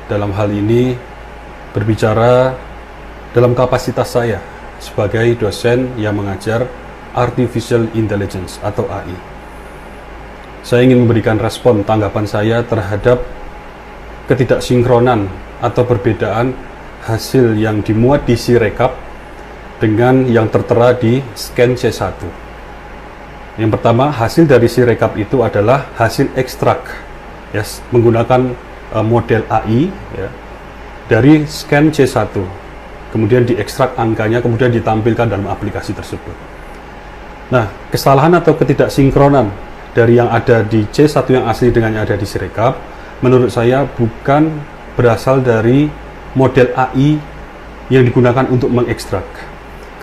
Dalam hal ini berbicara dalam kapasitas saya sebagai dosen yang mengajar Artificial Intelligence atau AI. Saya ingin memberikan respon tanggapan saya terhadap ketidaksinkronan atau perbedaan hasil yang dimuat di Sirekap dengan yang tertera di scan C1. Yang pertama, hasil dari Sirekap itu adalah hasil ekstrak, ya, menggunakan model AI, ya, dari scan C1, kemudian diekstrak angkanya, kemudian ditampilkan dalam aplikasi tersebut. Nah, kesalahan atau ketidaksinkronan dari yang ada di C1 yang asli dengan yang ada di Sirekap, menurut saya bukan berasal dari model AI yang digunakan untuk mengekstrak.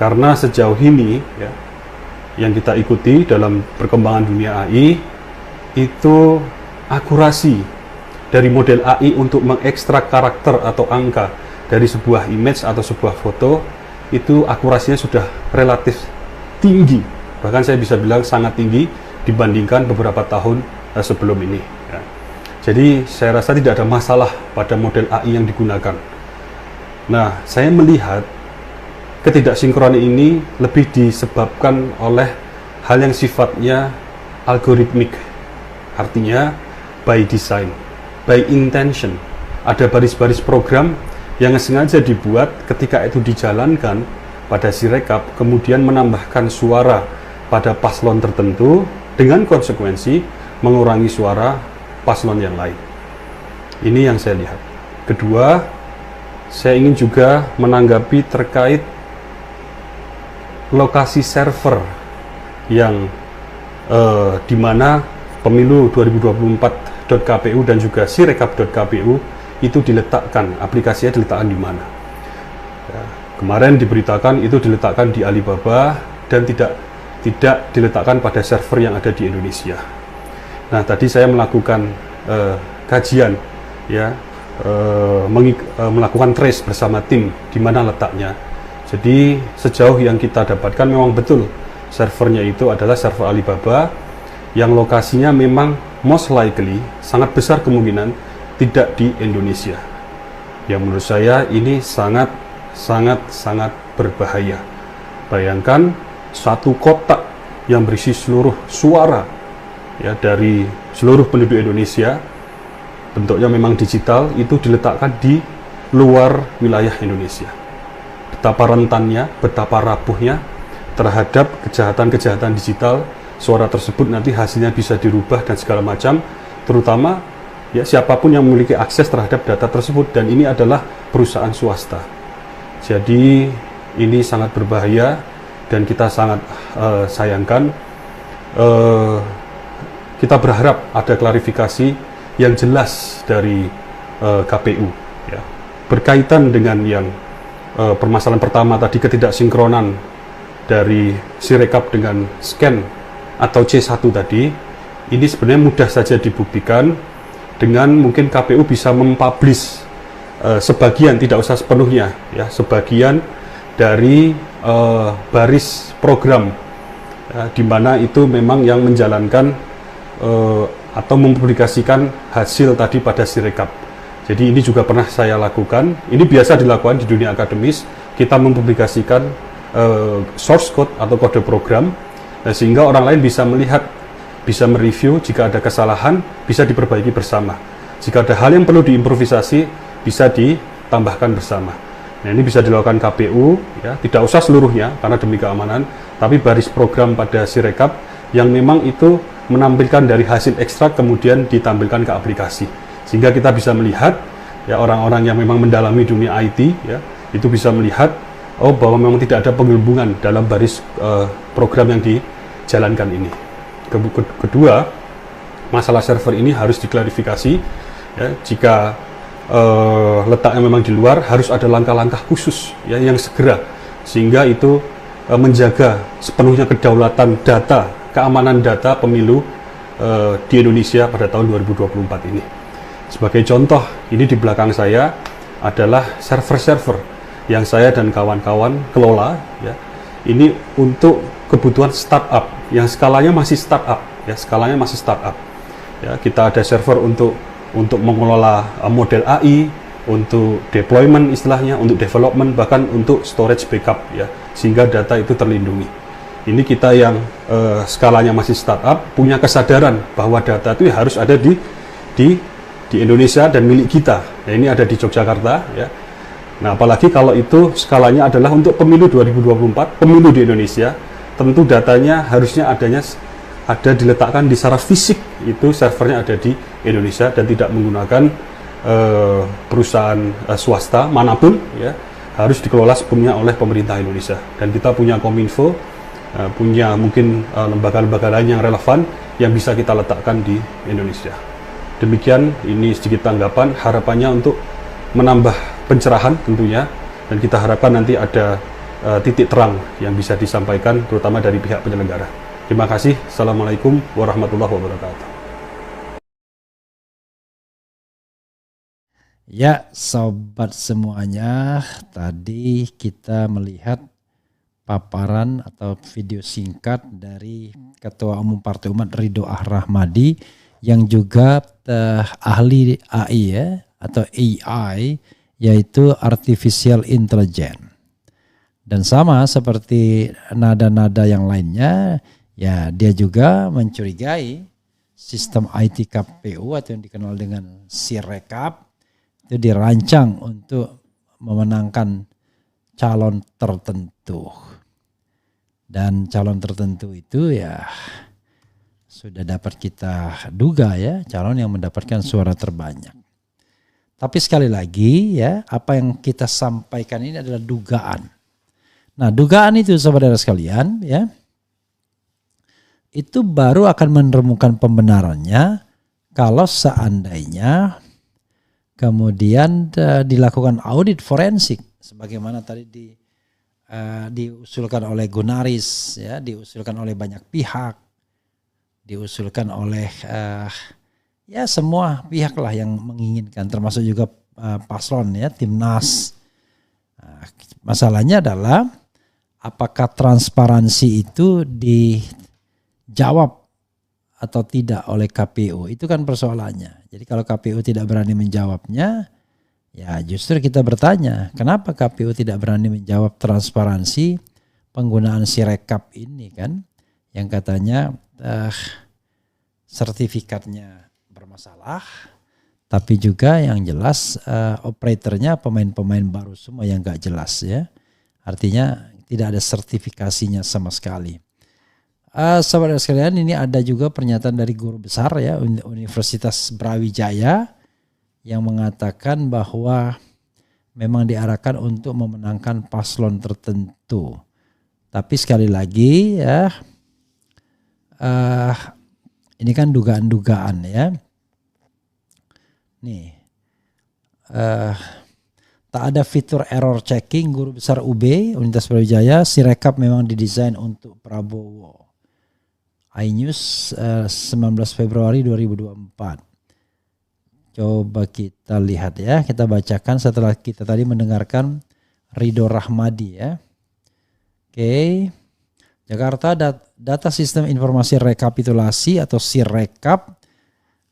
Karena sejauh ini, ya, yang kita ikuti dalam perkembangan dunia AI, itu akurasi dari model AI untuk mengekstrak karakter atau angka dari sebuah image atau sebuah foto, itu akurasinya sudah relatif tinggi. Bahkan saya bisa bilang sangat tinggi dibandingkan beberapa tahun sebelum ini, ya. Jadi saya rasa tidak ada masalah pada model AI yang digunakan. Nah, saya melihat ketidaksinkronan ini lebih disebabkan oleh hal yang sifatnya algoritmik, artinya by design, by intention. Ada baris-baris program yang sengaja dibuat ketika itu dijalankan pada Sirekap, kemudian menambahkan suara pada paslon tertentu dengan konsekuensi mengurangi suara paslon yang lain. Ini yang saya lihat. Kedua, saya ingin juga menanggapi terkait lokasi server yang di mana pemilu 2024.kpu dan juga sirekap.kpu itu diletakkan, aplikasinya diletakkan di mana. Ya, kemarin diberitakan itu diletakkan di Alibaba dan tidak diletakkan pada server yang ada di Indonesia. Nah, tadi saya melakukan kajian, ya, melakukan trace bersama tim di mana letaknya. Jadi sejauh yang kita dapatkan memang betul servernya itu adalah server Alibaba yang lokasinya memang most likely, sangat besar kemungkinan tidak di Indonesia. Yang menurut saya ini sangat berbahaya. Bayangkan satu kotak yang berisi seluruh suara, ya, dari seluruh penduduk Indonesia, bentuknya memang digital, itu diletakkan di luar wilayah Indonesia. Betapa rentannya, betapa rapuhnya terhadap kejahatan-kejahatan digital. Suara tersebut nanti hasilnya bisa dirubah dan segala macam, terutama, ya, siapapun yang memiliki akses terhadap data tersebut, dan ini adalah perusahaan swasta. Jadi ini sangat berbahaya dan kita sangat sayangkan. Kita berharap ada klarifikasi yang jelas dari KPU, ya, berkaitan dengan yang permasalahan pertama tadi, ketidaksinkronan dari Sirekap dengan scan atau C1 tadi. Ini sebenarnya mudah saja dibuktikan dengan mungkin KPU bisa mempublish sebagian, tidak usah sepenuhnya, ya, sebagian dari baris program, ya, di mana itu memang yang menjalankan atau mempublikasikan hasil tadi pada Sirekap. Jadi ini juga pernah saya lakukan. Ini biasa dilakukan di dunia akademis. Kita mempublikasikan source code atau kode program, sehingga orang lain bisa melihat, bisa mereview. Jika ada kesalahan, bisa diperbaiki bersama. Jika ada hal yang perlu diimprovisasi, bisa ditambahkan bersama. Nah, ini bisa dilakukan KPU, ya, tidak usah seluruhnya karena demi keamanan, tapi baris program pada Sirekap yang memang itu menampilkan dari hasil ekstrak kemudian ditampilkan ke aplikasi, sehingga kita bisa melihat, ya, orang-orang yang memang mendalami dunia IT, ya, itu bisa melihat, oh, bahwa memang tidak ada penggelembungan dalam baris program yang dijalankan ini. Kedua, masalah server ini harus diklarifikasi, ya, jika letaknya memang di luar, harus ada langkah-langkah khusus, ya, yang segera, sehingga itu menjaga sepenuhnya kedaulatan data, keamanan data pemilu di Indonesia pada tahun 2024 ini. Sebagai contoh, ini di belakang saya adalah server-server yang saya dan kawan-kawan kelola, ya. Ini untuk kebutuhan startup yang skalanya masih startup, ya, skalanya masih startup. Ya, kita ada server untuk untuk mengelola model AI, untuk deployment istilahnya, untuk development, bahkan untuk storage backup ya, sehingga data itu terlindungi. Ini kita yang skalanya masih startup punya kesadaran bahwa data itu harus ada di Indonesia dan milik kita. Nah, ini ada di Yogyakarta ya. Nah, apalagi kalau itu skalanya adalah untuk pemilu 2024, pemilu di Indonesia, tentu datanya harusnya ada diletakkan di secara fisik, itu servernya ada di Indonesia dan tidak menggunakan perusahaan swasta manapun ya, harus dikelola sepenuhnya oleh pemerintah Indonesia. Dan kita punya Kominfo, punya mungkin lembaga-lembaga lain yang relevan yang bisa kita letakkan di Indonesia. Demikian, ini sedikit tanggapan, harapannya untuk menambah pencerahan tentunya, dan kita harapkan nanti ada titik terang yang bisa disampaikan terutama dari pihak penyelenggara. Terima kasih. Assalamualaikum warahmatullahi wabarakatuh. Ya, sobat semuanya, tadi kita melihat paparan atau video singkat dari Ketua Umum Partai Umat Ridho Rahmadi yang juga ahli AI ya, atau AI, yaitu Artificial Intelligence. Dan sama seperti nada-nada yang lainnya, ya dia juga mencurigai sistem IT KPU atau yang dikenal dengan Sirekap itu dirancang untuk memenangkan calon tertentu. Dan calon tertentu itu ya sudah dapat kita duga ya, calon yang mendapatkan suara terbanyak. Tapi sekali lagi ya, apa yang kita sampaikan ini adalah dugaan. Nah, dugaan itu saudara sekalian ya, itu baru akan menemukan pembenarannya kalau seandainya kemudian dilakukan audit forensik sebagaimana tadi diusulkan oleh Gunaris ya, diusulkan oleh banyak pihak, diusulkan oleh ya semua pihak lah yang menginginkan, termasuk juga paslon ya, Timnas. Masalahnya adalah apakah transparansi itu dijawab atau tidak oleh KPU, itu kan persoalannya. Jadi kalau KPU tidak berani menjawabnya, ya justru kita bertanya, kenapa KPU tidak berani menjawab transparansi penggunaan Sirekap ini kan, yang katanya sertifikatnya bermasalah, tapi juga yang jelas operatornya pemain-pemain baru semua yang gak jelas ya, artinya tidak ada sertifikasinya sama sekali. Sahabat sekalian, ini ada juga pernyataan dari guru besar ya Universitas Brawijaya yang mengatakan bahwa memang diarahkan untuk memenangkan paslon tertentu. Tapi sekali lagi ya, ini kan dugaan-dugaan ya. Nih, tak ada fitur error checking. Guru besar UB Universitas Brawijaya, Sirekap memang didesain untuk Prabowo. iNews 19 Februari 2024. Coba kita lihat ya, kita bacakan setelah kita tadi mendengarkan Ridho Rahmadi ya. Oke. Jakarta, data sistem informasi rekapitulasi atau Sirekap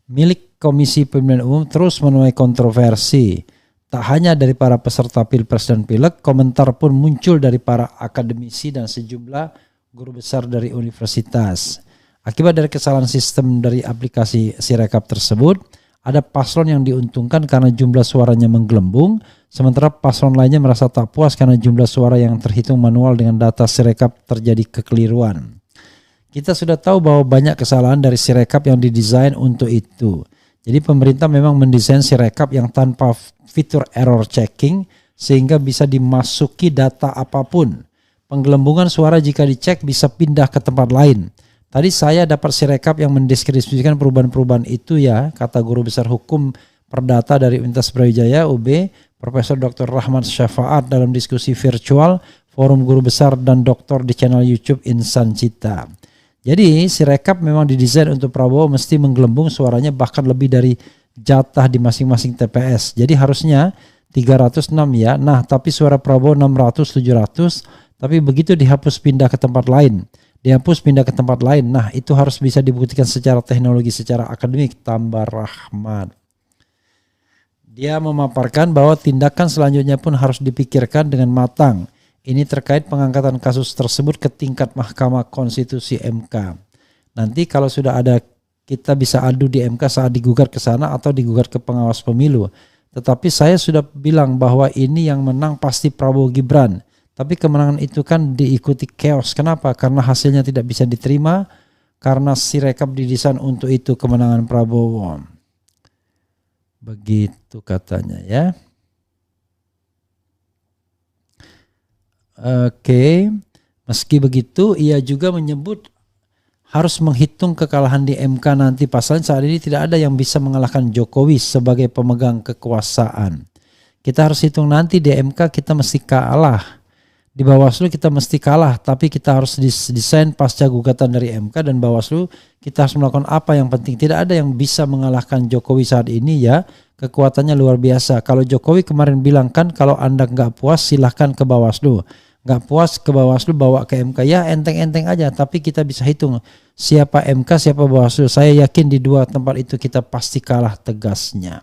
milik Komisi Pemilihan Umum terus menuai kontroversi. Tak hanya dari para peserta Pilpres dan Pileg, komentar pun muncul dari para akademisi dan sejumlah guru besar dari universitas. Akibat dari kesalahan sistem dari aplikasi Sirekap tersebut, ada paslon yang diuntungkan karena jumlah suaranya menggelembung, sementara paslon lainnya merasa tak puas karena jumlah suara yang terhitung manual dengan data Sirekap terjadi kekeliruan. Kita sudah tahu bahwa banyak kesalahan dari Sirekap yang didesain untuk itu. Jadi pemerintah memang mendesain Sirekap yang tanpa fitur error checking sehingga bisa dimasuki data apapun. Penggelembungan suara jika dicek bisa pindah ke tempat lain. Tadi saya dapat Sirekap yang mendeskripsikan perubahan-perubahan itu ya, kata guru besar hukum perdata dari Universitas Brawijaya UB, Profesor Dr. Rahmat Syafaat dalam diskusi virtual forum guru besar dan doktor di channel YouTube Insan Cita. Jadi Sirekap memang didesain untuk Prabowo mesti menggelembung suaranya bahkan lebih dari jatah di masing-masing TPS. Jadi harusnya 306 ya. Nah, tapi suara Prabowo 600, 700, tapi begitu dihapus pindah ke tempat lain. Dihapus pindah ke tempat lain. Nah, itu harus bisa dibuktikan secara teknologi, secara akademik, tambah Rahmat. Dia memaparkan bahwa tindakan selanjutnya pun harus dipikirkan dengan matang. Ini terkait pengangkatan kasus tersebut ke tingkat Mahkamah Konstitusi MK. Nanti kalau sudah ada, kita bisa adu di MK saat digugat ke sana atau digugat ke pengawas pemilu. Tetapi saya sudah bilang bahwa ini yang menang pasti Prabowo Gibran. Tapi kemenangan itu kan diikuti chaos. Kenapa? Karena hasilnya tidak bisa diterima. Karena Sirekap didesain untuk itu, kemenangan Prabowo. Begitu katanya ya. Oke. Meski begitu, ia juga menyebut harus menghitung kekalahan di MK nanti. Pasalnya saat ini tidak ada yang bisa mengalahkan Jokowi sebagai pemegang kekuasaan. Kita harus hitung nanti di MK kita mesti kalah. Di Bawaslu kita mesti kalah, tapi kita harus desain pasca gugatan dari MK dan Bawaslu kita harus melakukan apa yang penting. Tidak ada yang bisa mengalahkan Jokowi saat ini ya, kekuatannya luar biasa. Kalau Jokowi kemarin bilang kan kalau Anda nggak puas silahkan ke Bawaslu. Nggak puas ke Bawaslu bawa ke MK, ya enteng-enteng aja, tapi kita bisa hitung siapa MK, siapa Bawaslu. Saya yakin di dua tempat itu kita pasti kalah tegasnya.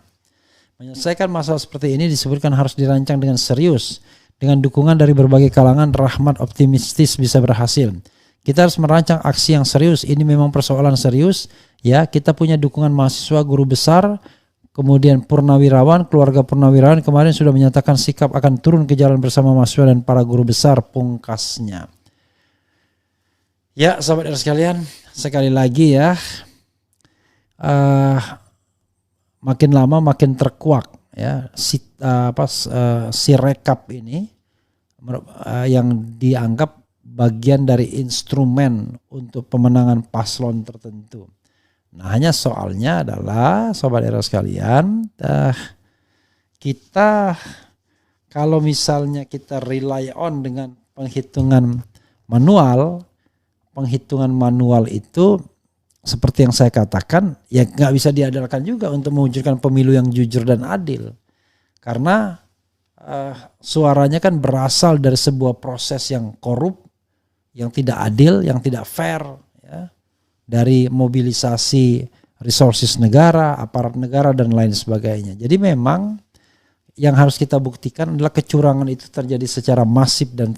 Menyelesaikan masalah seperti ini disebutkan harus dirancang dengan serius. Dengan dukungan dari berbagai kalangan, Rahmat optimistis bisa berhasil. Kita harus merancang aksi yang serius. Ini memang persoalan serius. Ya, kita punya dukungan mahasiswa, guru besar, kemudian purnawirawan, keluarga purnawirawan kemarin sudah menyatakan sikap akan turun ke jalan bersama mahasiswa dan para guru besar, pungkasnya. Ya, sahabat sekalian, sekali lagi ya, makin lama makin terkuak ya Sirekap ini yang dianggap bagian dari instrumen untuk pemenangan paslon tertentu. Nah, hanya soalnya adalah sobat era sekalian, kita kalau misalnya kita rely on dengan penghitungan manual itu seperti yang saya katakan, ya nggak bisa diandalkan juga untuk mewujudkan pemilu yang jujur dan adil. Karena suaranya kan berasal dari sebuah proses yang korup, yang tidak adil, yang tidak fair, ya, dari mobilisasi resources negara, aparat negara dan lain sebagainya. Jadi memang yang harus kita buktikan adalah kecurangan itu terjadi secara masif dan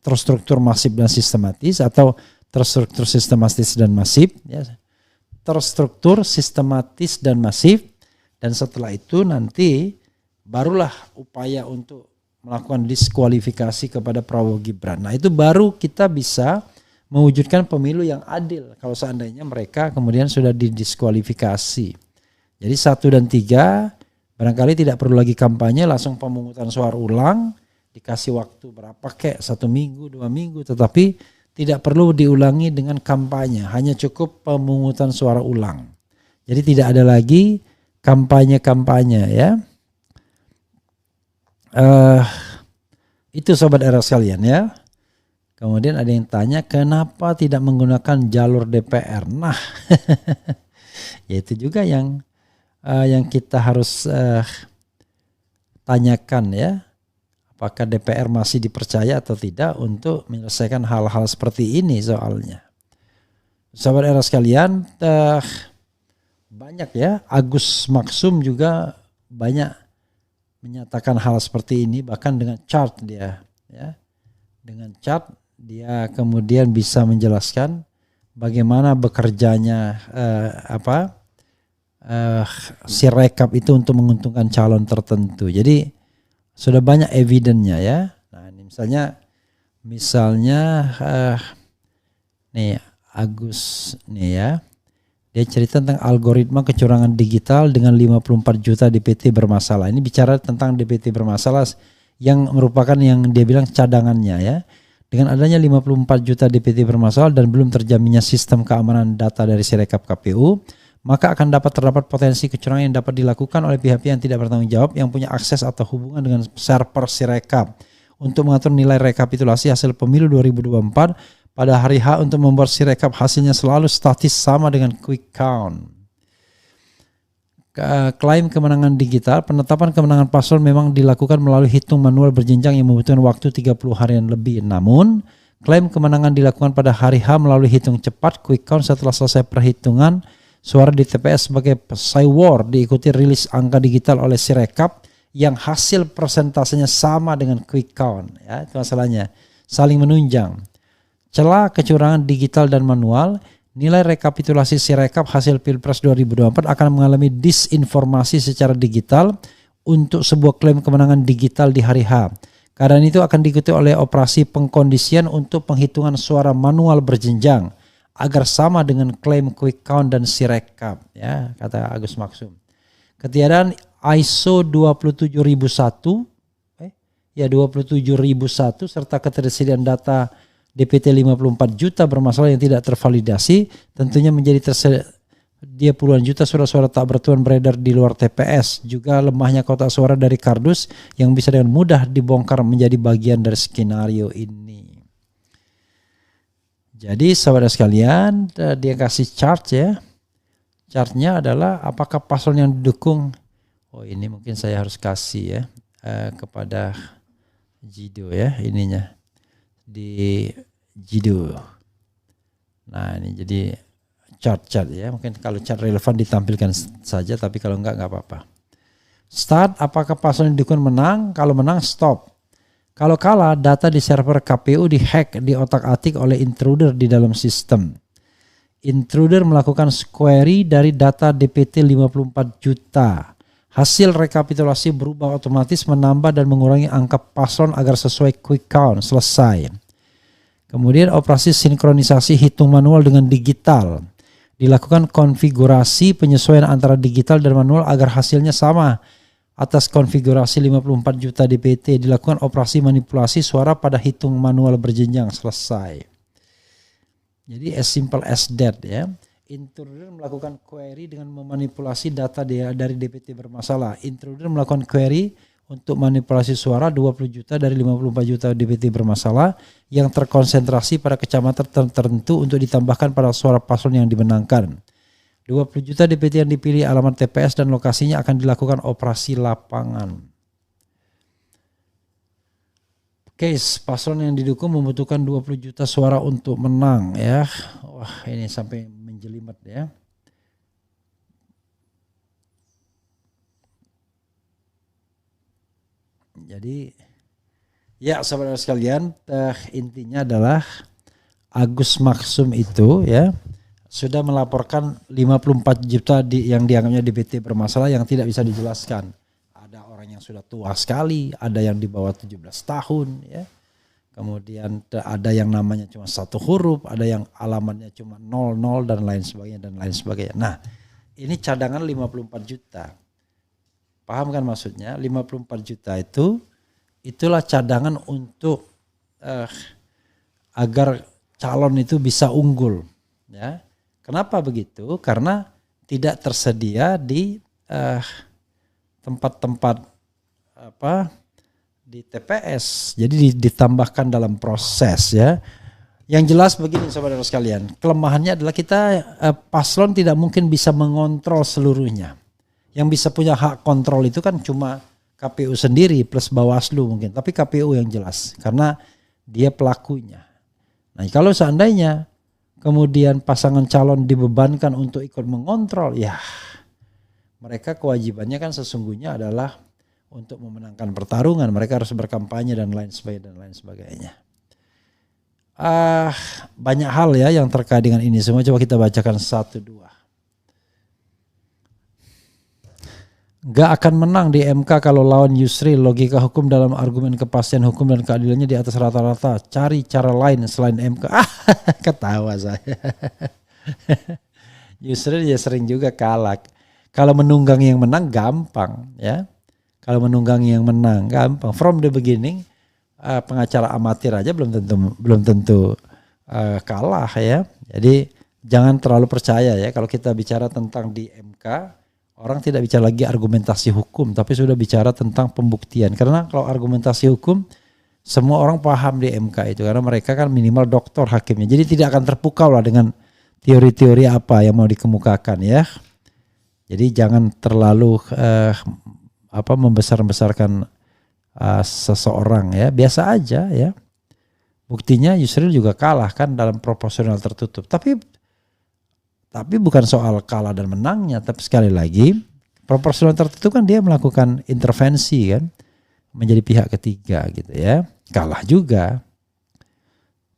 terstruktur masif dan sistematis, atau terstruktur sistematis dan masif, ya. Terstruktur sistematis dan masif, dan setelah itu nanti barulah upaya untuk melakukan diskualifikasi kepada Prabowo Gibran. Nah, itu baru kita bisa mewujudkan pemilu yang adil kalau seandainya mereka kemudian sudah didiskualifikasi. Jadi 1 dan 3 barangkali tidak perlu lagi kampanye, langsung pemungutan suara ulang, dikasih waktu berapa kek, 1 minggu, 2 minggu, tetapi tidak perlu diulangi dengan kampanye, hanya cukup pemungutan suara ulang. Jadi tidak ada lagi kampanye-kampanye ya. Itu sobat era sekalian ya. Kemudian ada yang tanya kenapa tidak menggunakan jalur DPR. Nah, ya itu juga yang kita harus tanyakan ya. Apakah DPR masih dipercaya atau tidak untuk menyelesaikan hal-hal seperti ini soalnya. Sobat era sekalian, banyak ya. Agus Maksum juga banyak menyatakan hal seperti ini, bahkan dengan chart dia ya. Dengan chart dia kemudian bisa menjelaskan bagaimana bekerjanya Sirekap itu untuk menguntungkan calon tertentu. Jadi sudah banyak evidence-nya ya. Nah, ini misalnya nih Agus nih ya. Dia cerita tentang algoritma kecurangan digital dengan 54 juta DPT bermasalah. Ini bicara tentang DPT bermasalah yang merupakan yang dia bilang cadangannya ya. Dengan adanya 54 juta DPT bermasalah dan belum terjaminnya sistem keamanan data dari Sirekap KPU, maka akan terdapat potensi kecurangan yang dapat dilakukan oleh pihak-pihak yang tidak bertanggung jawab yang punya akses atau hubungan dengan server Sirekap untuk mengatur nilai rekapitulasi hasil pemilu 2024 pada hari H untuk membuat Sirekap hasilnya selalu statis sama dengan quick count. Klaim kemenangan digital, penetapan kemenangan paslon memang dilakukan melalui hitung manual berjenjang yang membutuhkan waktu 30 harian lebih. Namun, klaim kemenangan dilakukan pada hari H melalui hitung cepat quick count setelah selesai perhitungan suara di TPS sebagai Cywar diikuti rilis angka digital oleh Sirekap yang hasil persentasenya sama dengan quick count. Ya, itu masalahnya. Saling menunjang. Celah kecurangan digital dan manual, nilai rekapitulasi Sirekap hasil Pilpres 2024 akan mengalami disinformasi secara digital untuk sebuah klaim kemenangan digital di hari H. Keadaan itu akan diikuti oleh operasi pengkondisian untuk penghitungan suara manual berjenjang agar sama dengan klaim quick count dan Sirekap, ya, kata Agus Maksum. Ketiadaan ISO 27001 serta ketersediaan data DPT 54 juta bermasalah yang tidak tervalidasi tentunya menjadi tersedia puluhan juta suara-suara tak bertuan beredar di luar TPS. Juga lemahnya kotak suara dari kardus yang bisa dengan mudah dibongkar menjadi bagian dari skenario ini. Jadi saudara sekalian, dia kasih chart ya. Chartnya adalah apakah paslon yang didukung. Oh, ini mungkin saya harus kasih ya kepada Jido ya, ininya di Jido. Nah, ini jadi chart ya. Mungkin kalau chart relevan ditampilkan saja, tapi kalau enggak apa-apa. Start, apakah paslon yang didukung menang? Kalau menang stop. Kalau kalah, data di server KPU dihack, diotak-atik oleh intruder di dalam sistem. Intruder melakukan query dari data DPT 54 juta. Hasil rekapitulasi berubah otomatis menambah dan mengurangi angka paslon agar sesuai quick count. Selesai. Kemudian operasi sinkronisasi hitung manual dengan digital. Dilakukan konfigurasi penyesuaian antara digital dan manual agar hasilnya sama. Atas konfigurasi 54 juta DPT dilakukan operasi manipulasi suara pada hitung manual berjenjang. Selesai. Jadi as simple as that ya. Intruder melakukan query dengan memanipulasi data dari DPT bermasalah. Intruder melakukan query untuk manipulasi suara 20 juta dari 54 juta DPT bermasalah yang terkonsentrasi pada kecamatan tertentu untuk ditambahkan pada suara paslon yang dimenangkan. 20 juta DPT yang dipilih alamat TPS dan lokasinya akan dilakukan operasi lapangan. Case paslon yang didukung membutuhkan 20 juta suara untuk menang ya. Wah, ini sampai menjelimet ya. Jadi ya saudara sekalian, intinya adalah Agus Maksum itu ya sudah melaporkan 54 juta yang dianggapnya DPT bermasalah yang tidak bisa dijelaskan. Ada orang yang sudah tua sekali, ada yang di bawah 17 tahun ya. Kemudian ada yang namanya cuma satu huruf, ada yang alamatnya cuma 00 dan lain sebagainya. Nah, ini cadangan 54 juta. Paham kan maksudnya? 54 juta itulah cadangan untuk agar calon itu bisa unggul ya. Kenapa begitu? Karena tidak tersedia di tempat-tempat di TPS. Jadi ditambahkan dalam proses ya. Yang jelas begini saudara sekalian, kelemahannya adalah kita paslon tidak mungkin bisa mengontrol seluruhnya. Yang bisa punya hak kontrol itu kan cuma KPU sendiri plus Bawaslu mungkin, tapi KPU yang jelas karena dia pelakunya. Nah, kalau seandainya kemudian pasangan calon dibebankan untuk ikut mengontrol, ya mereka kewajibannya kan sesungguhnya adalah untuk memenangkan pertarungan. Mereka harus berkampanye dan lain sebagainya. Banyak hal ya yang terkait dengan ini semua. Coba kita bacakan 1-2. Gak akan menang di MK kalau lawan Yusril. Logika hukum dalam argumen kepastian hukum dan keadilannya di atas rata-rata. Cari cara lain selain MK. Ketawa saya. Yusril ya sering juga kalah. Kalau menunggang yang menang gampang ya. Kalau menunggang yang menang gampang. From the beginning pengacara amatir aja belum tentu kalah ya. Jadi jangan terlalu percaya ya kalau kita bicara tentang di MK. Orang tidak bicara lagi argumentasi hukum, tapi sudah bicara tentang pembuktian. Karena kalau argumentasi hukum, semua orang paham di MK itu. Karena mereka kan minimal doktor hakimnya. Jadi tidak akan terpukau lah dengan teori-teori apa yang mau dikemukakan ya. Jadi jangan terlalu membesar-besarkan seseorang ya. Biasa aja ya. Buktinya Yusril juga kalah kan dalam proporsional tertutup. Tapi Tapi bukan soal kalah dan menangnya, tapi sekali lagi proporsional tertentu kan dia melakukan intervensi kan, menjadi pihak ketiga gitu ya. Kalah juga.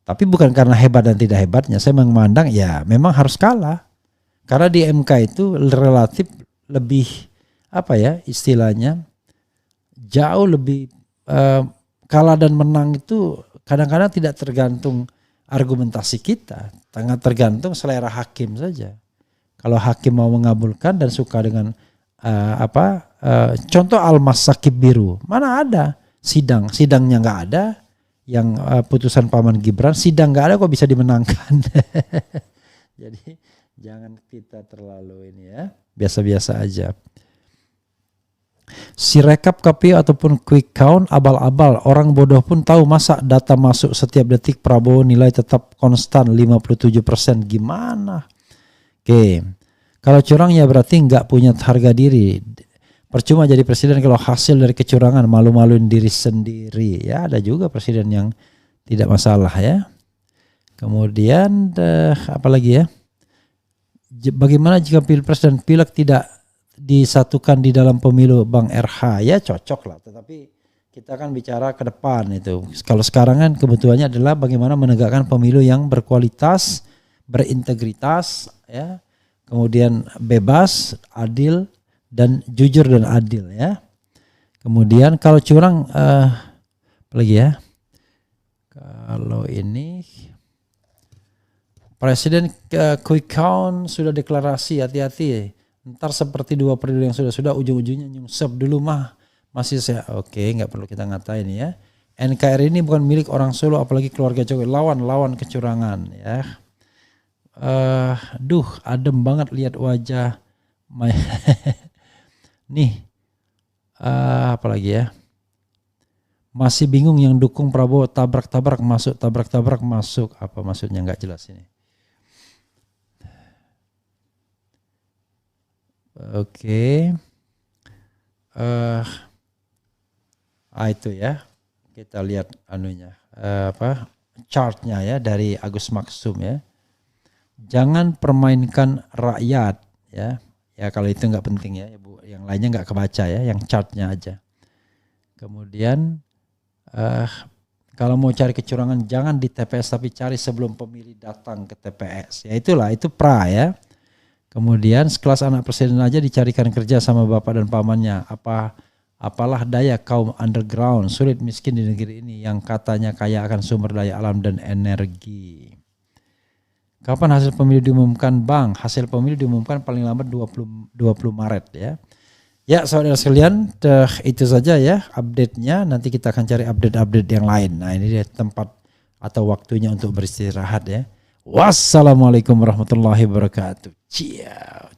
Tapi bukan karena hebat dan tidak hebatnya, saya memandang ya memang harus kalah. Karena di MK itu relatif lebih apa ya istilahnya, jauh lebih kalah dan menang itu kadang-kadang tidak tergantung argumentasi kita, sangat tergantung selera hakim saja. Kalau hakim mau mengabulkan dan suka dengan contoh Almas Sakib Biru, mana ada sidangnya nggak ada, yang putusan Paman Gibran sidang nggak ada kok bisa dimenangkan. Jadi jangan kita terlalu ini ya, biasa-biasa aja. Sirekap KPU ataupun quick count abal-abal, orang bodoh pun tahu, masa data masuk setiap detik Prabowo nilai tetap konstan 57%, gimana? Oke, kalau curang ya berarti nggak punya harga diri. Percuma jadi presiden kalau hasil dari kecurangan, malu-maluin diri sendiri. Ya ada juga presiden yang tidak masalah ya. Kemudian apa lagi ya? Bagaimana jika Pilpres dan Pileg tidak disatukan di dalam pemilu, Bang RH? Ya cocok lah, tetapi kita kan bicara ke depan itu. Kalau sekarang kan kebutuhannya adalah bagaimana menegakkan pemilu yang berkualitas, berintegritas ya, kemudian bebas, adil, dan jujur dan adil ya. Kemudian kalau curang apa lagi ya? Kalau ini Presiden quick count sudah deklarasi, hati-hati. Ntar seperti 2 periode yang sudah ujung-ujungnya nyungsep dulu mah masih saya. Oke, nggak perlu kita ngatain ya. NKRI ini bukan milik orang Solo, apalagi keluarga Jokowi. Lawan kecurangan ya. Adem banget lihat wajah. Nih, apalagi ya. Masih bingung yang dukung Prabowo, tabrak-tabrak masuk. Apa maksudnya nggak jelas ini. Oke. Itu ya. Kita lihat anunya. Chartnya ya dari Agus Maksum ya. Jangan permainkan rakyat ya. Ya kalau itu nggak penting ya, Bu. Yang lainnya nggak kebaca ya, yang chartnya aja. Kemudian kalau mau cari kecurangan jangan di TPS tapi cari sebelum pemilih datang ke TPS. Ya itulah, itu pra ya. Kemudian sekelas anak presiden aja dicarikan kerja sama bapak dan pamannya. Apalah daya kaum underground, sulit miskin di negeri ini yang katanya kaya akan sumber daya alam dan energi. Kapan hasil pemilu diumumkan, Bang? Hasil pemilu diumumkan paling lambat 20 Maret ya. Ya saudara sekalian, itu saja ya update-nya. Nanti kita akan cari update-update yang lain. Nah ini dia tempat atau waktunya untuk beristirahat ya. Wassalamualaikum warahmatullahi wabarakatuh. Ciao.